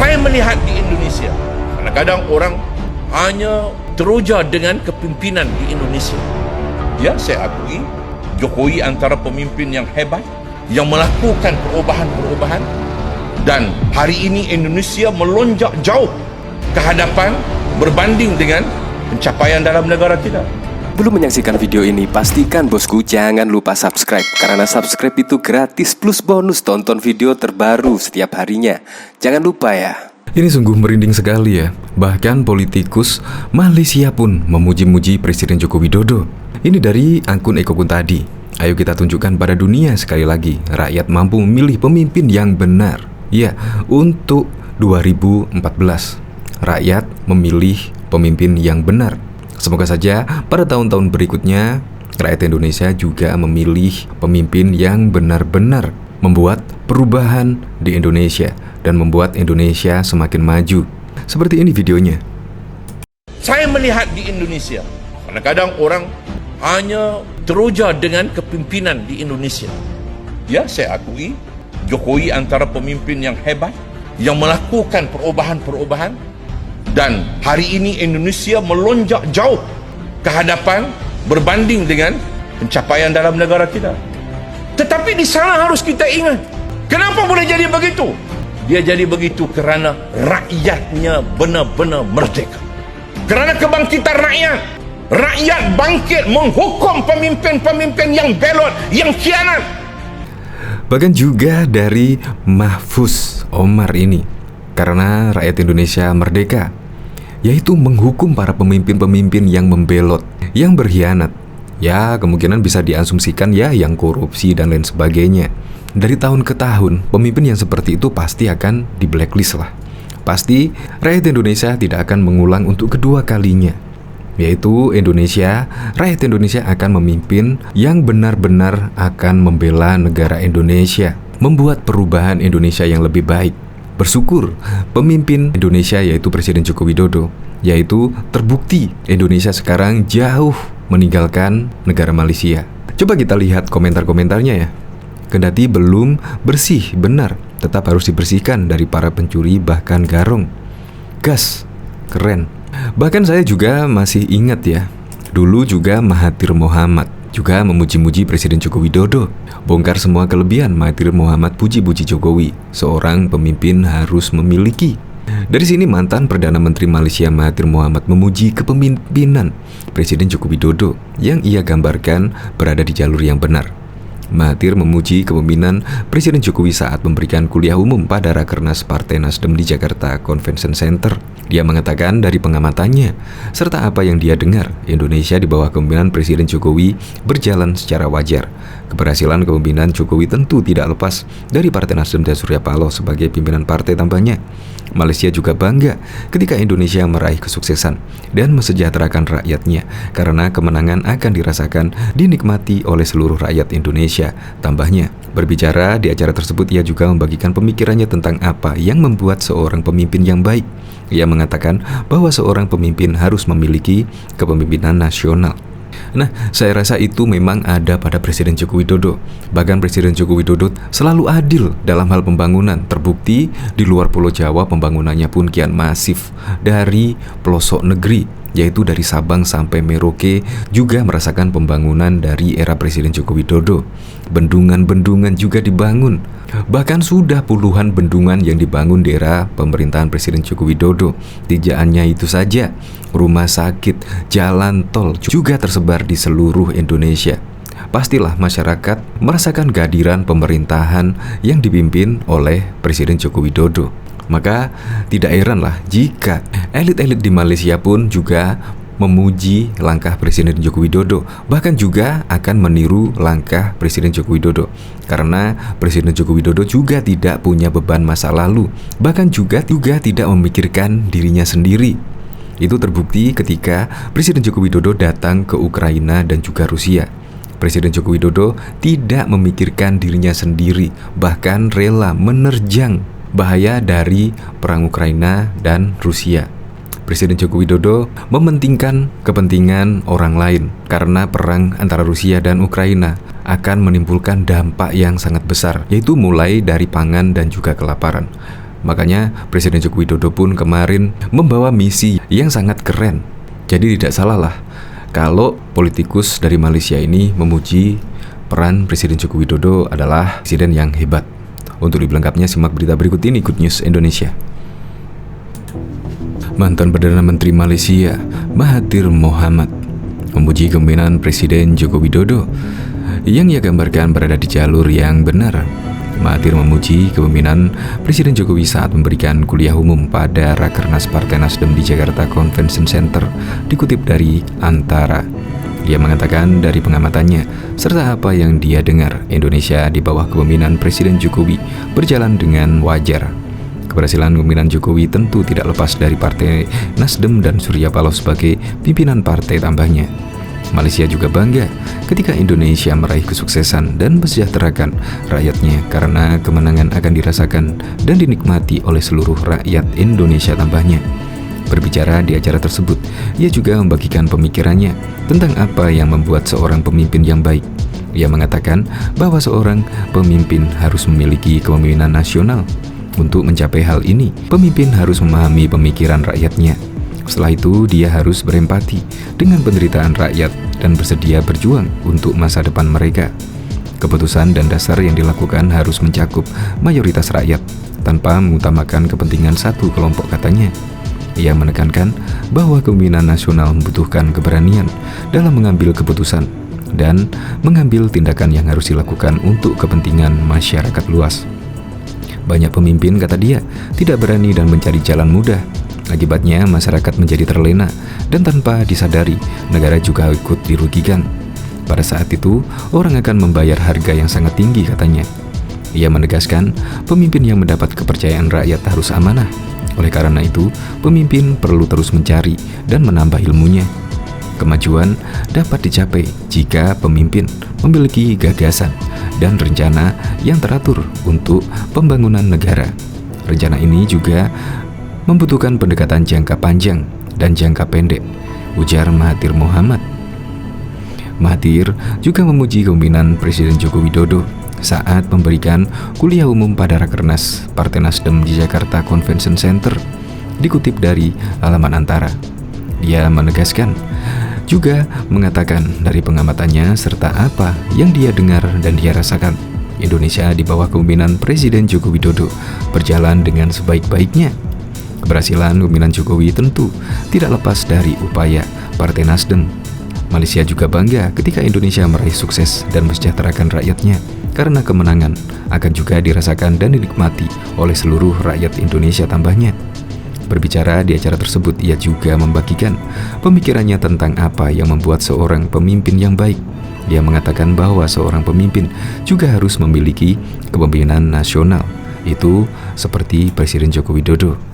Saya melihat di Indonesia, kadang-kadang orang hanya teroja dengan kepimpinan di Indonesia. Ya, saya akui Jokowi antara pemimpin yang hebat, yang melakukan perubahan-perubahan, dan hari ini Indonesia melonjak jauh ke hadapan berbanding dengan pencapaian dalam negara kita. Belum menyaksikan video ini, pastikan bosku jangan lupa subscribe. Karena subscribe itu gratis plus bonus tonton video terbaru setiap harinya. Jangan lupa ya. Ini sungguh merinding sekali ya. Bahkan politikus Malaysia pun memuji-muji Presiden Joko Widodo. Ini dari akun Ekokun tadi. Ayo kita tunjukkan pada dunia sekali lagi, rakyat mampu memilih pemimpin yang benar. Ya, untuk 2014 rakyat memilih pemimpin yang benar. Semoga saja pada tahun-tahun berikutnya rakyat Indonesia juga memilih pemimpin yang benar-benar membuat perubahan di Indonesia dan membuat Indonesia semakin maju. Seperti ini videonya. Saya melihat di Indonesia, kadang-kadang orang hanya teroja dengan kepimpinan di Indonesia. Ya, saya akui Jokowi antara pemimpin yang hebat, yang melakukan perubahan-perubahan, dan hari ini Indonesia melonjak jauh ke hadapan berbanding dengan pencapaian dalam negara kita. Tetapi di sana harus kita ingat, kenapa boleh jadi begitu? Dia jadi begitu kerana rakyatnya benar-benar merdeka. Kerana kebangkitan rakyat. Rakyat bangkit menghukum pemimpin-pemimpin yang belot, yang khianat. Bahkan juga dari Mahfuz Omar ini, karena rakyat Indonesia merdeka, yaitu menghukum para pemimpin-pemimpin yang membelot, yang berkhianat. Ya, kemungkinan bisa diasumsikan ya yang korupsi dan lain sebagainya. Dari tahun ke tahun, pemimpin yang seperti itu pasti akan di blacklist lah. Pasti rakyat Indonesia tidak akan mengulang untuk kedua kalinya. Yaitu rakyat Indonesia akan memimpin yang benar-benar akan membela negara Indonesia, membuat perubahan Indonesia yang lebih baik. Bersyukur pemimpin Indonesia yaitu Presiden Joko Widodo, yaitu terbukti Indonesia sekarang jauh meninggalkan negara Malaysia. Coba kita lihat komentar-komentarnya ya. Kendati belum bersih benar, tetap harus dibersihkan dari para pencuri bahkan garong. Gas, keren. Bahkan saya juga masih ingat ya, dulu juga Mahathir Mohamad juga memuji-muji Presiden Joko Widodo. Bongkar semua kelebihan Mahathir Mohamad, puji-puji Jokowi. Seorang pemimpin harus memiliki. Dari sini mantan Perdana Menteri Malaysia Mahathir Mohamad memuji kepemimpinan Presiden Joko Widodo yang ia gambarkan berada di jalur yang benar. Mahathir memuji kepemimpinan Presiden Jokowi saat memberikan kuliah umum pada Rakernas Partai Nasdem di Jakarta Convention Center. Dia mengatakan dari pengamatannya, serta apa yang dia dengar, Indonesia di bawah kepemimpinan Presiden Jokowi berjalan secara wajar. Keberhasilan kepemimpinan Jokowi tentu tidak lepas dari Partai Nasdem dan Surya Paloh sebagai pimpinan partai tambahnya. Malaysia juga bangga ketika Indonesia meraih kesuksesan dan mesejahterakan rakyatnya, karena kemenangan akan dirasakan dinikmati oleh seluruh rakyat Indonesia. Tambahnya, berbicara di acara tersebut, ia juga membagikan pemikirannya tentang apa yang membuat seorang pemimpin yang baik. Ia mengatakan bahwa seorang pemimpin harus memiliki kepemimpinan nasional. Nah, saya rasa itu memang ada pada Presiden Joko Widodo. Bahkan Presiden Joko Widodo selalu adil dalam hal pembangunan. Terbukti di luar Pulau Jawa pembangunannya pun kian masif. Dari pelosok negeri, yaitu dari Sabang sampai Merauke, juga merasakan pembangunan dari era Presiden Joko Widodo. Bendungan-bendungan juga dibangun. Bahkan sudah puluhan bendungan yang dibangun di era pemerintahan Presiden Joko Widodo. Tidak hanya itu saja, rumah sakit, jalan tol juga tersebar di seluruh Indonesia. Pastilah masyarakat merasakan kehadiran pemerintahan yang dipimpin oleh Presiden Joko Widodo. Maka tidak heranlah jika elit-elit di Malaysia pun juga memuji langkah Presiden Joko Widodo, bahkan juga akan meniru langkah Presiden Joko Widodo. Karena Presiden Joko Widodo juga tidak punya beban masa lalu, bahkan juga tidak memikirkan dirinya sendiri. Itu terbukti ketika Presiden Joko Widodo datang ke Ukraina dan juga Rusia. Presiden Joko Widodo tidak memikirkan dirinya sendiri, bahkan rela menerjang bahaya dari perang Ukraina dan Rusia. Presiden Joko Widodo mementingkan kepentingan orang lain karena perang antara Rusia dan Ukraina akan menimbulkan dampak yang sangat besar, yaitu mulai dari pangan dan juga kelaparan. Makanya Presiden Joko Widodo pun kemarin membawa misi yang sangat keren. Jadi tidak salah lah kalau politikus dari Malaysia ini memuji peran Presiden Joko Widodo adalah presiden yang hebat. Untuk lebih lengkapnya simak berita berikut ini, Good News Indonesia. Mantan Perdana Menteri Malaysia Mahathir Mohamad memuji kepemimpinan Presiden Joko Widodo yang ia gambarkan berada di jalur yang benar. Mahathir memuji kepemimpinan Presiden Jokowi saat memberikan kuliah umum pada Rakernas Partai Nasdem di Jakarta Convention Center, dikutip dari Antara. Dia mengatakan dari pengamatannya serta apa yang dia dengar, Indonesia di bawah kepemimpinan Presiden Jokowi berjalan dengan wajar. Keberhasilan kepemimpinan Jokowi tentu tidak lepas dari Partai Nasdem dan Surya Paloh sebagai pimpinan partai, tambahnya. Malaysia juga bangga ketika Indonesia meraih kesuksesan dan mensejahterakan rakyatnya karena kemenangan akan dirasakan dan dinikmati oleh seluruh rakyat Indonesia, tambahnya. Berbicara di acara tersebut, ia juga membagikan pemikirannya tentang apa yang membuat seorang pemimpin yang baik. Ia mengatakan bahwa seorang pemimpin harus memiliki kepemimpinan nasional. Untuk mencapai hal ini, pemimpin harus memahami pemikiran rakyatnya. Setelah itu, dia harus berempati dengan penderitaan rakyat dan bersedia berjuang untuk masa depan mereka. Keputusan dan dasar yang dilakukan harus mencakup mayoritas rakyat tanpa mengutamakan kepentingan satu kelompok, katanya. Ia menekankan bahwa kepemimpinan nasional membutuhkan keberanian dalam mengambil keputusan dan mengambil tindakan yang harus dilakukan untuk kepentingan masyarakat luas. Banyak pemimpin, kata dia, tidak berani dan mencari jalan mudah. Akibatnya masyarakat menjadi terlena dan tanpa disadari negara juga ikut dirugikan. Pada saat itu orang akan membayar harga yang sangat tinggi, katanya. Ia menegaskan pemimpin yang mendapat kepercayaan rakyat harus amanah. Oleh karena itu, pemimpin perlu terus mencari dan menambah ilmunya. Kemajuan dapat dicapai jika pemimpin memiliki gagasan dan rencana yang teratur untuk pembangunan negara. Rencana ini juga membutuhkan pendekatan jangka panjang dan jangka pendek, ujar Mahathir Mohamad. Mahathir juga memuji kepemimpinan Presiden Joko Widodo saat memberikan kuliah umum pada Rakernas Partai Nasdem di Jakarta Convention Center, dikutip dari halaman Antara. Dia menegaskan, juga mengatakan dari pengamatannya serta apa yang dia dengar dan dia rasakan, Indonesia di bawah kepemimpinan Presiden Joko Widodo berjalan dengan sebaik-baiknya. Keberhasilan kepemimpinan Jokowi tentu tidak lepas dari upaya Partai Nasdem. Malaysia juga bangga ketika Indonesia meraih sukses dan mensejahterakan rakyatnya, karena kemenangan akan juga dirasakan dan dinikmati oleh seluruh rakyat Indonesia, tambahnya. Berbicara di acara tersebut, ia juga membagikan pemikirannya tentang apa yang membuat seorang pemimpin yang baik. Dia mengatakan bahwa seorang pemimpin juga harus memiliki kepemimpinan nasional, itu seperti Presiden Joko Widodo.